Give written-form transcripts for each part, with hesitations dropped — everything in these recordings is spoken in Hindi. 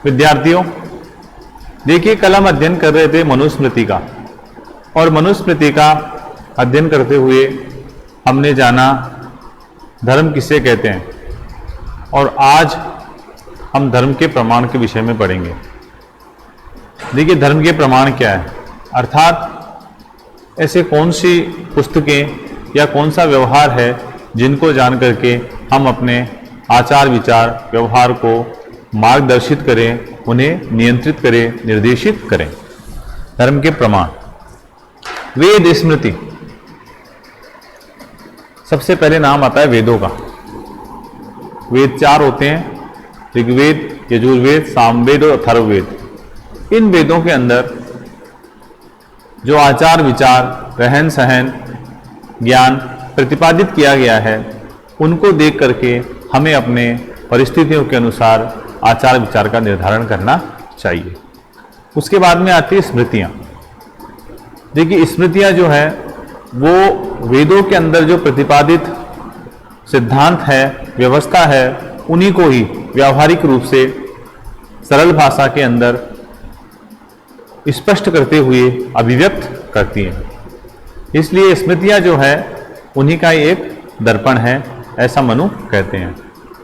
विद्यार्थियों, देखिए कल हम अध्ययन कर रहे थे मनुस्मृति का, और मनुस्मृति का अध्ययन करते हुए हमने जाना धर्म किसे कहते हैं, और आज हम धर्म के प्रमाण के विषय में पढ़ेंगे। देखिए धर्म के प्रमाण क्या है, अर्थात ऐसे कौन सी पुस्तकें या कौन सा व्यवहार है जिनको जान करके हम अपने आचार विचार व्यवहार को मार्गदर्शित करें, उन्हें नियंत्रित करें, निर्देशित करें। धर्म के प्रमाण, वेद स्मृति। सबसे पहले नाम आता है वेदों का। वेद 4 होते हैं, ऋग्वेद, यजुर्वेद, सामवेद और अथर्ववेद। इन वेदों के अंदर जो आचार विचार, रहन सहन, ज्ञान प्रतिपादित किया गया है, उनको देख करके हमें अपने परिस्थितियों के अनुसार आचार विचार का निर्धारण करना चाहिए। उसके बाद में आती है स्मृतियाँ। देखिए स्मृतियाँ जो है वो वेदों के अंदर जो प्रतिपादित सिद्धांत है, व्यवस्था है, उन्हीं को ही व्यावहारिक रूप से सरल भाषा के अंदर स्पष्ट करते हुए अभिव्यक्त करती हैं। इसलिए स्मृतियाँ जो है उन्हीं का ही एक दर्पण है, ऐसा मनु कहते हैं।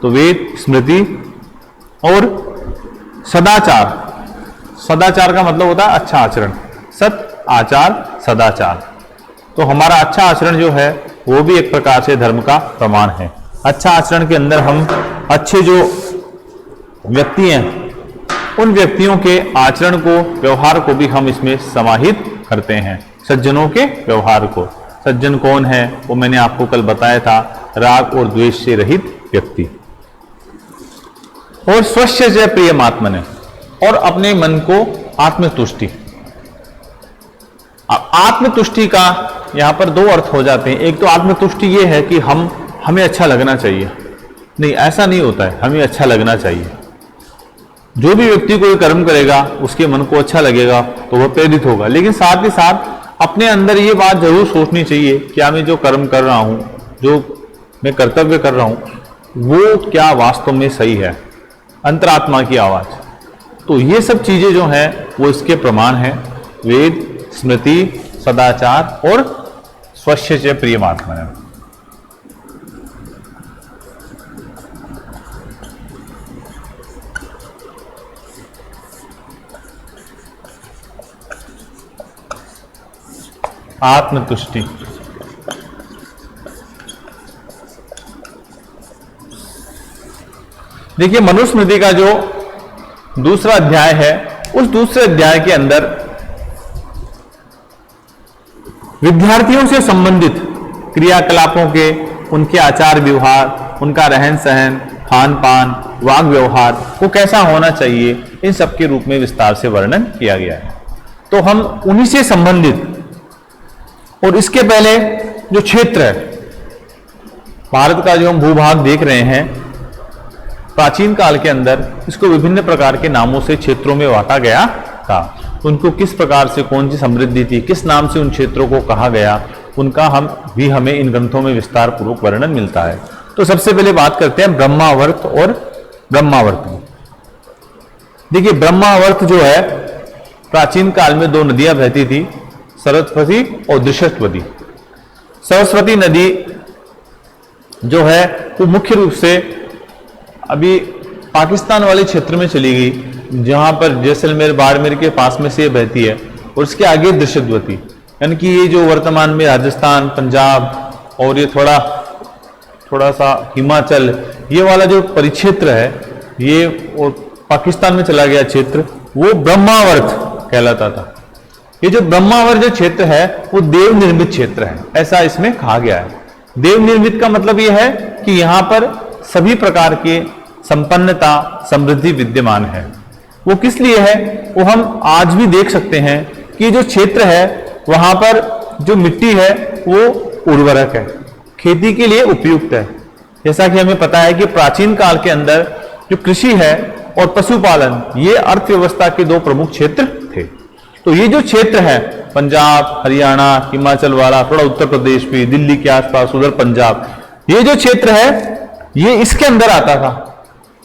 तो वेद, स्मृति और सदाचार। सदाचार का मतलब होता है अच्छा आचरण, सत आचार सदाचार। तो हमारा अच्छा आचरण जो है वो भी एक प्रकार से धर्म का प्रमाण है। अच्छा आचरण के अंदर हम अच्छे जो व्यक्ति हैं उन व्यक्तियों के आचरण को, व्यवहार को भी हम इसमें समाहित करते हैं। सज्जनों के व्यवहार को। सज्जन कौन है वो मैंने आपको कल बताया था, राग और द्वेष से रहित व्यक्ति। और स्वस्य च प्रियमात्मने, और अपने मन को आत्मतुष्टि। आत्मतुष्टि का यहां पर 2 अर्थ हो जाते हैं। एक तो आत्मतुष्टि ये है कि हमें अच्छा लगना चाहिए। नहीं, ऐसा नहीं होता है, हमें अच्छा लगना चाहिए। जो भी व्यक्ति कोई कर्म करेगा उसके मन को अच्छा लगेगा तो वह प्रेरित होगा, लेकिन साथ ही साथ अपने अंदर ये बात जरूर सोचनी चाहिए क्या मैं जो कर्म कर रहा हूं, जो मैं कर्तव्य कर रहा हूं, वो क्या वास्तव में सही है, अंतरात्मा की आवाज। तो ये सब चीजें जो हैं वो इसके प्रमाण हैं। वेद, स्मृति, सदाचार और स्वस्य च प्रियमात्मने। आत्मतुष्टि। देखिए मनुस्मृति का जो दूसरा अध्याय है, उस दूसरे अध्याय के अंदर विद्यार्थियों से संबंधित क्रियाकलापों के, उनके आचार व्यवहार, उनका रहन सहन, खान पान, वाग व्यवहार वो कैसा होना चाहिए, इन सब के रूप में विस्तार से वर्णन किया गया है। तो हम उन्हीं से संबंधित, और इसके पहले जो क्षेत्र है भारत का, जो हम भूभाग देख रहे हैं, प्राचीन काल के अंदर इसको विभिन्न प्रकार के नामों से क्षेत्रों में बांटा गया था। उनको किस प्रकार से, कौन सी समृद्धि थी, किस नाम से उन क्षेत्रों को कहा गया, उनका हमें इन ग्रंथों में विस्तार पूर्वक वर्णन मिलता है। तो सबसे पहले बात करते हैं ब्रह्मावर्त और ब्रह्मावर्त की। देखिए ब्रह्मावर्त जो है, प्राचीन काल में 2 नदियां बहती थी, सरस्वती और दृशस्वती। सरस्वती नदी जो है वो मुख्य रूप से अभी पाकिस्तान वाले क्षेत्र में चली गई, जहां पर जैसलमेर, बाड़मेर के पास में से ये बहती है, और उसके आगे दृशस्वती, यानी कि ये जो वर्तमान में राजस्थान, पंजाब और ये थोड़ा सा हिमाचल, ये वाला जो परिक्षेत्र है, ये और पाकिस्तान में चला गया क्षेत्र, वो ब्रह्मावर्त कहलाता था। ये जो ब्रह्मावर्त जो क्षेत्र है वो देव निर्मित क्षेत्र है, ऐसा इसमें कहा गया है। देव निर्मित का मतलब ये है कि यहां पर सभी प्रकार के संपन्नता, समृद्धि विद्यमान है। वो किस लिए है वो हम आज भी देख सकते हैं कि जो क्षेत्र है वहां पर जो मिट्टी है वो उर्वरक है, खेती के लिए उपयुक्त है। जैसा कि हमें पता है कि प्राचीन काल के अंदर जो कृषि है और पशुपालन, ये अर्थव्यवस्था के 2 प्रमुख क्षेत्र थे। तो ये जो क्षेत्र है पंजाब, हरियाणा, हिमाचल वाला, थोड़ा उत्तर प्रदेश भी, दिल्ली के आसपास, उधर पंजाब, ये जो क्षेत्र है ये इसके अंदर आता था।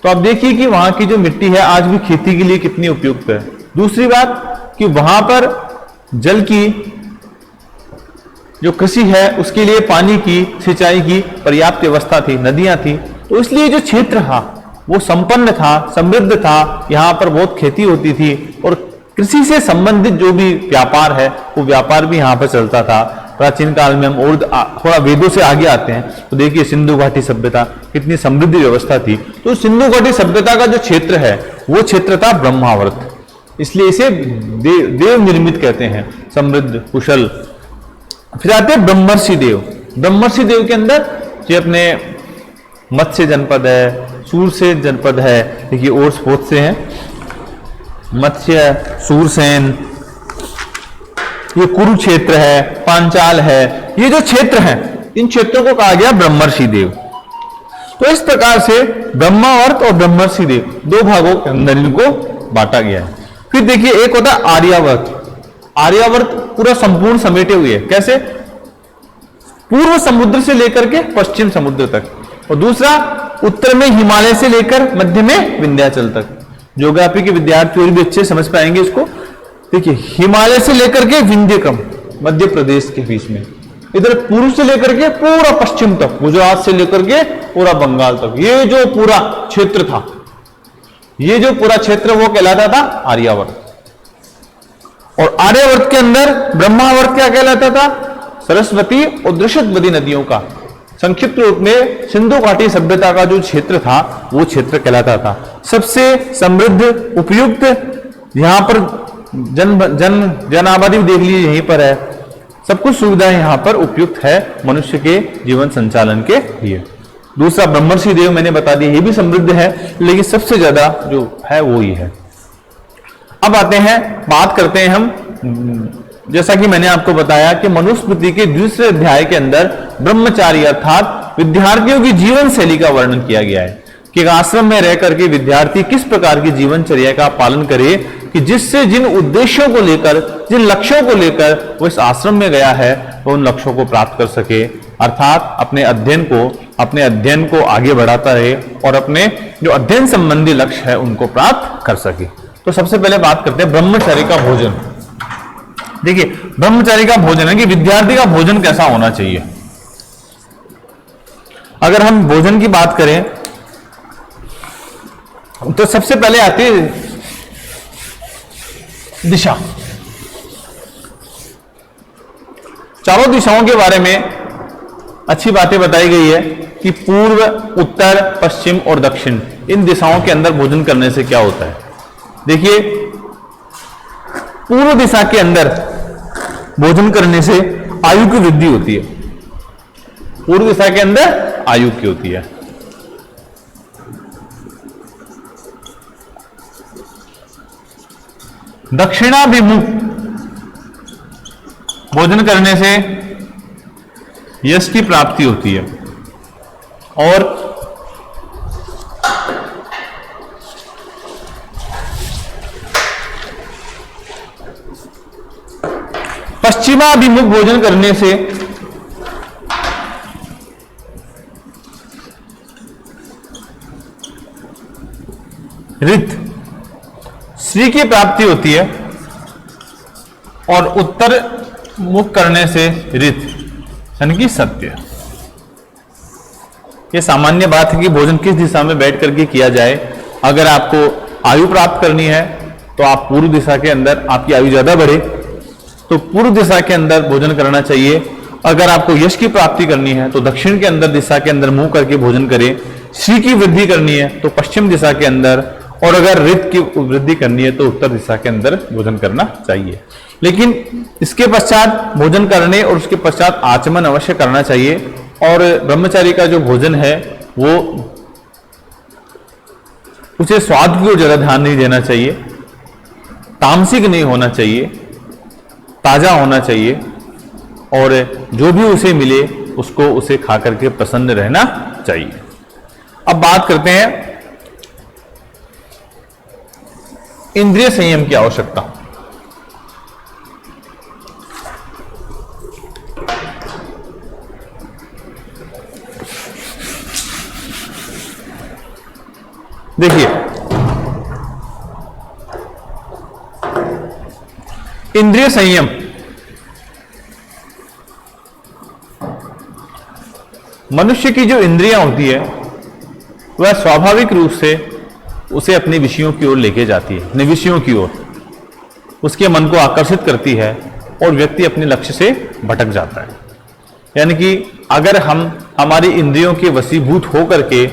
तो आप देखिए कि वहां की जो मिट्टी है आज भी खेती के लिए कितनी उपयुक्त है। दूसरी बात कि वहां पर जल की जो कृषि है उसके लिए पानी की सिंचाई की पर्याप्त व्यवस्था थी, नदियां थी, तो इसलिए जो क्षेत्र था वो संपन्न था, समृद्ध था। यहाँ पर बहुत खेती होती थी और कृषि से संबंधित जो भी व्यापार है वो व्यापार भी यहाँ पर चलता था। प्राचीन काल में हम और थोड़ा वेदों से आगे आते हैं तो देखिए सिंधु घाटी सभ्यता कितनी समृद्ध व्यवस्था थी। तो सिंधु घाटी सभ्यता का जो क्षेत्र है वो क्षेत्र था ब्रह्मावर्त, इसलिए इसे देव निर्मित कहते हैं, समृद्ध कुशल। फिर आते हैं ब्रह्मर्षि देव। ब्रह्मर्षि देव के अंदर ये अपने मत्स्य जनपद है, सूरसेन जनपद है, देखिए और बहुत से हैं, मत्स्य, सूरसेन, ये कुरुक्षेत्र है, पांचाल है, ये जो क्षेत्र हैं इन क्षेत्रों को कहा गया ब्रह्मर्षि देव। तो इस प्रकार से ब्रह्मावर्त और ब्रह्मर्षि देव दो भागों के अंदर इनको बांटा गया है। फिर देखिए एक होता है आर्यावर्त। आर्यावर्त पूरा संपूर्ण समेटे हुए है, कैसे? पूर्व समुद्र से लेकर के पश्चिम समुद्र तक, और दूसरा उत्तर में हिमालय से लेकर मध्य में विंध्याचल तक। ज्योग्राफी के विद्यार्थी और भी अच्छे समझ पाएंगे इसको। देखिए हिमालय से लेकर के विंध्यकम मध्य प्रदेश के बीच में, इधर पूर्व से लेकर के पूरा पश्चिम तक, गुजरात से लेकर के पूरा बंगाल तक, ये जो पूरा क्षेत्र था, ये जो पूरा क्षेत्र वो कहलाता था आर्यावर्त। और आर्यावर्त के अंदर ब्रह्मावर्त क्या कहलाता था? सरस्वती और दृशद्वती नदियों का संक्षिप्त रूप में सिंधु घाटी सभ्यता का जो क्षेत्र था वो क्षेत्र कहलाता था। सबसे समृद्ध, उपयुक्त, यहां पर जन आबादी देख लीजिए यहीं पर है, सब कुछ सुविधाएं यहां पर उपयुक्त है मनुष्य के जीवन संचालन के लिए। दूसरा ब्रह्मर्षि देव मैंने बता दिया, ये भी समृद्ध है, लेकिन सबसे ज्यादा जो है वो ही है। अब आते हैं, बात करते हैं हम, जैसा कि मैंने आपको बताया कि मनुस्मृति के दूसरे अध्याय के अंदर ब्रह्मचारी अर्थात विद्यार्थियों की जीवन शैली का वर्णन किया गया है कि आश्रम में रह करके विद्यार्थी किस प्रकार की जीवनचर्या का पालन करे कि जिससे जिन उद्देश्यों को लेकर, जिन लक्ष्यों को लेकर वो इस आश्रम में गया है वो उन लक्ष्यों को प्राप्त कर सके, अर्थात अपने अध्ययन को आगे बढ़ाता रहे और अपने जो अध्ययन संबंधी लक्ष्य है उनको प्राप्त कर सके। तो सबसे पहले बात करते हैं ब्रह्मचारी का भोजन। देखिए ब्रह्मचारी का भोजन है कि विद्यार्थी का भोजन कैसा होना चाहिए। अगर हम भोजन की बात करें तो सबसे पहले आती है दिशा। चारों दिशाओं के बारे में अच्छी बातें बताई गई है कि पूर्व, उत्तर, पश्चिम और दक्षिण, इन दिशाओं के अंदर भोजन करने से क्या होता है। देखिए पूर्व दिशा के अंदर भोजन करने से आयु की वृद्धि होती है। पूर्व दिशा के अंदर आयु की होती है। दक्षिणाभिमुख भोजन करने से यश की प्राप्ति होती है और पश्चिमाभिमुख भोजन करने से ऋत, श्री की प्राप्ति होती है और उत्तर मुख करने से ऋत यानी कि सत्य। यह सामान्य बात है कि भोजन किस दिशा में बैठ करके किया जाए। अगर आपको आयु प्राप्त करनी है तो आप पूर्व दिशा के अंदर, आपकी आयु ज्यादा बढ़े तो पूर्व दिशा के अंदर भोजन करना चाहिए। अगर आपको यश की प्राप्ति करनी है तो दक्षिण के अंदर दिशा के अंदर मुंह करके भोजन करें। श्री की वृद्धि करनी है तो पश्चिम दिशा के अंदर, और अगर ऋत की वृद्धि करनी है तो उत्तर दिशा के अंदर भोजन करना चाहिए। लेकिन इसके पश्चात भोजन करने और उसके पश्चात आचमन अवश्य करना चाहिए। और ब्रह्मचारी का जो भोजन है वो उसे स्वाद की ओर ज्यादा ध्यान नहीं देना चाहिए, तामसिक नहीं होना चाहिए, ताजा होना चाहिए और जो भी उसे मिले उसको उसे खा करके प्रसन्न रहना चाहिए। अब बात करते हैं इंद्रिय संयम की आवश्यकता। देखिए, इंद्रिय संयम मनुष्य की जो इंद्रियां होती है वह स्वाभाविक रूप से उसे अपने विषयों की ओर लेके जाती है, अपने विषयों की ओर उसके मन को आकर्षित करती है और व्यक्ति अपने लक्ष्य से भटक जाता है। यानी कि अगर हम हमारी इंद्रियों के वशीभूत होकर के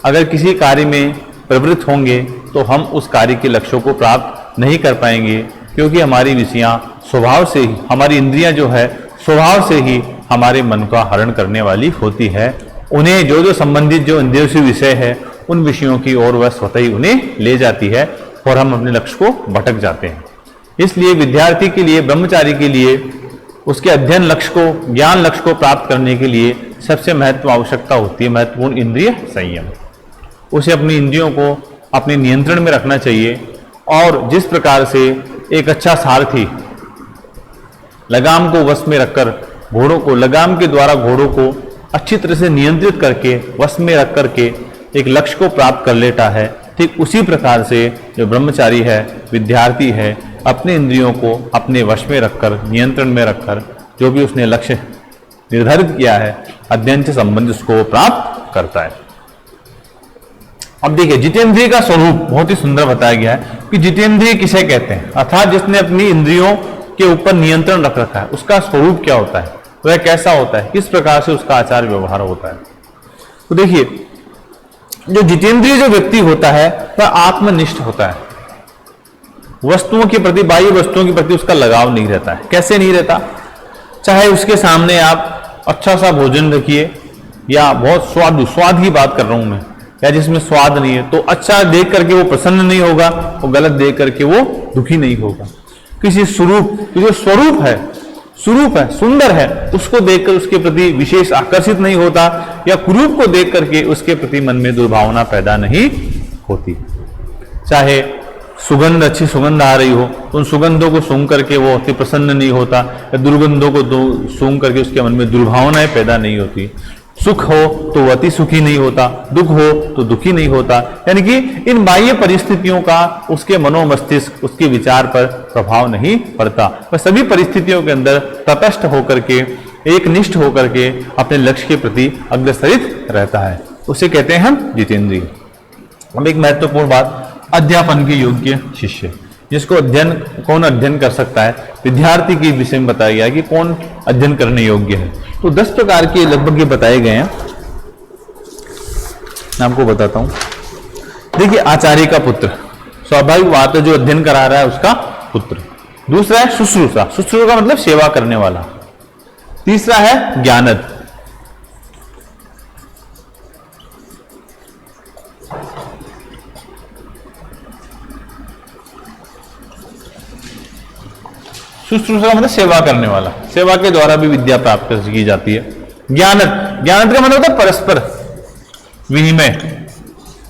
अगर किसी कार्य में प्रवृत्त होंगे तो हम उस कार्य के लक्ष्यों को प्राप्त नहीं कर पाएंगे, क्योंकि हमारी विषयां स्वभाव से ही, हमारी इंद्रियां जो है स्वभाव से ही हमारे मन का हरण करने वाली होती है। उन्हें जो संबंधित जो इंद्रियों से विषय है उन विषयों की ओर वह स्वतः ही उन्हें ले जाती है और हम अपने लक्ष्य को भटक जाते हैं। इसलिए विद्यार्थी के लिए, ब्रह्मचारी के लिए उसके अध्ययन लक्ष्य को, ज्ञान लक्ष्य को प्राप्त करने के लिए सबसे आवश्यकता होती है महत्वपूर्ण इंद्रिय संयम। उसे अपनी इंद्रियों को अपने नियंत्रण में रखना चाहिए और जिस प्रकार से एक अच्छा सारथी लगाम को वश में रखकर घोड़ों को, लगाम के द्वारा घोड़ों को अच्छी तरह से नियंत्रित करके वश में रख करके एक लक्ष्य को प्राप्त कर लेता है, ठीक उसी प्रकार से जो ब्रह्मचारी है, विद्यार्थी है, अपने इंद्रियों को अपने वश में रखकर, नियंत्रण में रखकर जो भी उसने लक्ष्य निर्धारित किया है अध्ययन से संबंधित उसको प्राप्त करता है। अब देखिए, जितेंद्रिय का स्वरूप बहुत ही सुंदर बताया गया है कि जितेंद्रिय किसे कहते हैं, अर्थात जिसने अपनी इंद्रियों के ऊपर नियंत्रण रख रखा है उसका स्वरूप क्या होता है, वह कैसा होता है, किस प्रकार से उसका आचार व्यवहार होता है। तो देखिए, जो जितेंद्रिय जो व्यक्ति होता है वह आत्मनिष्ठ होता है, वस्तुओं के प्रति, बाह्य वस्तुओं के प्रति उसका लगाव नहीं रहता है। कैसे नहीं रहता, चाहे उसके सामने आप अच्छा सा भोजन रखिए या बहुत स्वाद की बात कर रहा हूं मैं, या जिसमें स्वाद नहीं है तो अच्छा देख करके वो प्रसन्न नहीं होगा और गलत देख करके वो दुखी नहीं होगा। किसी स्वरूप, जो स्वरूप है सुंदर है, उसको देखकर उसके प्रति विशेष आकर्षित नहीं होता, या कुरूप को देख करके उसके प्रति मन में दुर्भावना पैदा नहीं होती। चाहे सुगंध, अच्छी सुगंध आ रही हो तो उन सुगंधों को सूंघ करके वो अति प्रसन्न नहीं होता, या दुर्गंधों को सूंघ करके उसके मन में दुर्भावनाएं पैदा नहीं होती। सुख हो तो वो अति सुखी नहीं होता, दुख हो तो दुखी नहीं होता। यानी कि इन बाह्य परिस्थितियों का उसके मनोमस्तिष्क, उसके विचार पर प्रभाव नहीं पड़ता। वह सभी परिस्थितियों के अंदर तटस्थ होकर के, एक निष्ठ होकर के अपने लक्ष्य के प्रति अग्रसरित रहता है, उसे कहते हैं हम जितेंद्रिय। अब एक महत्वपूर्ण बात, अध्यापन के योग्य शिष्य, जिसको कौन अध्ययन कर सकता है, विद्यार्थी के विषय में बताया गया कि कौन अध्ययन करने योग्य है। तो 10 प्रकार के लगभग ये बताए गए हैं, मैं आपको बताता हूं। देखिए, आचार्य का पुत्र, स्वाभाविक बात है, जो अध्ययन करा रहा है उसका पुत्र। दूसरा है शुश्रूषा, शुश्रूषा का मतलब सेवा करने वाला। तीसरा है ज्ञानद, शुश्रूषा का मतलब सेवा करने वाला, सेवा के द्वारा भी विद्या प्राप्त की जाती है। ज्ञानद, ज्ञानद का मतलब होता है परस्पर विनिमय,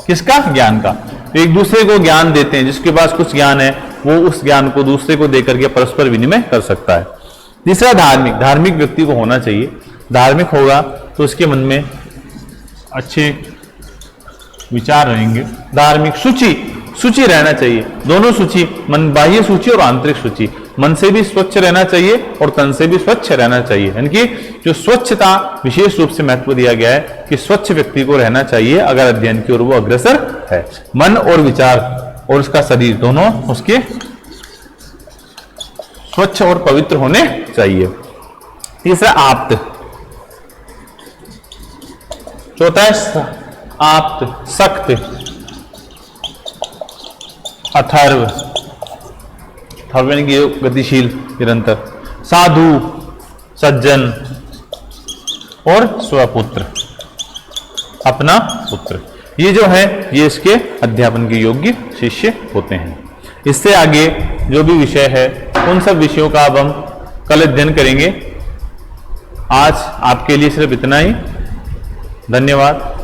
किसका, ज्ञान का। एक दूसरे को ज्ञान देते हैं, जिसके पास कुछ ज्ञान है वो उस ज्ञान को दूसरे को देकर के परस्पर विनिमय कर सकता है। तीसरा धार्मिक, धार्मिक व्यक्ति को होना चाहिए, धार्मिक होगा तो उसके मन में अच्छे विचार रहेंगे। धार्मिक, शुचि रहना चाहिए, दोनों शुचि, मन, बाह्य शुचि और आंतरिक शुचि, मन से भी स्वच्छ रहना चाहिए और तन से भी स्वच्छ रहना चाहिए। यानी कि जो स्वच्छता विशेष रूप से महत्व दिया गया है कि स्वच्छ व्यक्ति को रहना चाहिए अगर अध्ययन की ओर वो अग्रसर है। मन और विचार और उसका शरीर दोनों उसके स्वच्छ और पवित्र होने चाहिए। तीसरा आप्त, चौथा है आप्त, सख्त, अथर्व, गतिशील, निरंतर, साधु, सज्जन और स्वपुत्र, अपना पुत्र। ये जो है ये इसके अध्यापन के योग्य शिष्य होते हैं। इससे आगे जो भी विषय है उन सब विषयों का अब हम कल अध्ययन करेंगे। आज आपके लिए सिर्फ इतना ही। धन्यवाद।